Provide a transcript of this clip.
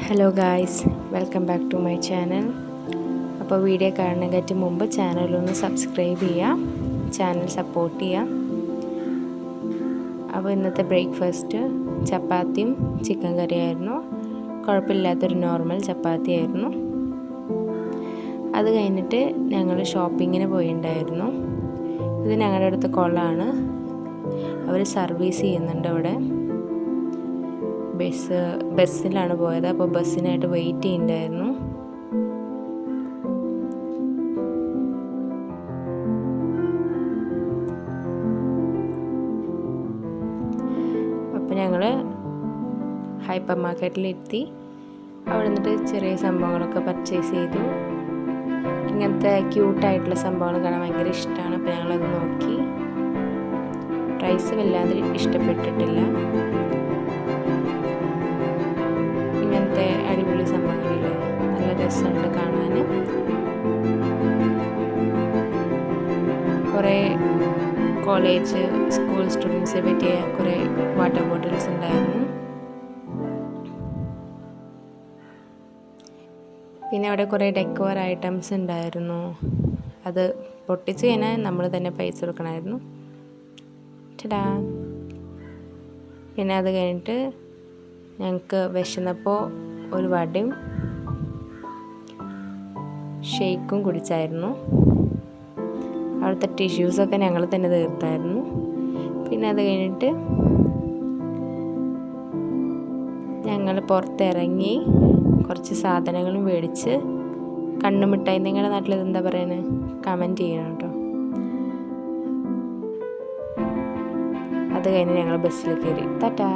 Hello guys, welcome back to my channel. അപ്പോൾ video കാണുന്നതിന് മുമ്പ് ചാനലൊന്ന് സബ്സ്ക്രൈബ് ചെയ്യുക, ചാനൽ സപ്പോർട്ട് ചെയ്യുക. അപ്പോൾ ഇന്നത്തെ ബ്രേക്ക്ഫാസ്റ്റ് ചപ്പാത്തിയും ചിക്കൻ കറിയായിരുന്നു. കുഴപ്പമില്ലാത്തൊരു നോർമൽ ചപ്പാത്തി ആയിരുന്നു. അത് കഴിഞ്ഞിട്ട് ഞങ്ങൾ ഷോപ്പിങ്ങിന് പോയിട്ടുണ്ടായിരുന്നു. ഇത് ഞങ്ങളുടെ അടുത്ത് കുളമാണ്. അവർ സർവീസ് ചെയ്യുന്നുണ്ട് അവിടെ. ബസ്സിലാണ് പോയത്. അപ്പോൾ ബസ്സിനായിട്ട് വെയിറ്റ് ചെയ്യുന്നുണ്ടായിരുന്നു. അപ്പോൾ ഞങ്ങൾ ഹൈപ്പർ മാർക്കറ്റിലെത്തി. അവിടെ നിന്നിട്ട് ചെറിയ സംഭവങ്ങളൊക്കെ പർച്ചേസ് ചെയ്തു. ഇങ്ങനത്തെ ക്യൂട്ടായിട്ടുള്ള സംഭവങ്ങൾ കാണാൻ ഭയങ്കര ഇഷ്ടമാണ്. അപ്പോൾ ഞങ്ങളത് നോക്കി. പ്രൈസ് വല്ലാതെ ഇഷ്ടപ്പെട്ടിട്ടില്ല. ഇങ്ങനത്തെ അടിപൊളി സംഭവങ്ങളില്ലേ, നല്ല രസമുണ്ട് കാണാൻ. കുറേ കോളേജ് സ്കൂൾ സ്റ്റുഡൻസിനെ പറ്റിയ കുറേ വാട്ടർ ബോട്ടിൽസ് ഉണ്ടായിരുന്നു. പിന്നെ അവിടെ കുറേ ഡെക്കോർ ഐറ്റംസ് ഉണ്ടായിരുന്നു. അത് പൊട്ടിച്ച് കഴിഞ്ഞാൽ നമ്മൾ തന്നെ പൈസ കൊടുക്കണമായിരുന്നു. ടാ. പിന്നെ അത് കഴിഞ്ഞിട്ട് ഞങ്ങൾക്ക് വിശന്നപ്പോൾ ഒരു വടയും ഷേക്കും കുടിച്ചായിരുന്നു. അവിടുത്തെ ടിഷ്യൂസൊക്കെ ഞങ്ങൾ തന്നെ തീർത്തായിരുന്നു. പിന്നെ അത് കഴിഞ്ഞിട്ട് ഞങ്ങൾ പുറത്തിറങ്ങി കുറച്ച് സാധനങ്ങളും മേടിച്ച്. കണ്ണുമിഠായി, നിങ്ങളുടെ നാട്ടിൽ ഇതെന്താ പറയുന്നത്, കമൻറ്റ് ചെയ്യണം കേട്ടോ. അത് കഴിഞ്ഞ് ഞങ്ങൾ ബസ്സിൽ കയറി. ടാറ്റാ.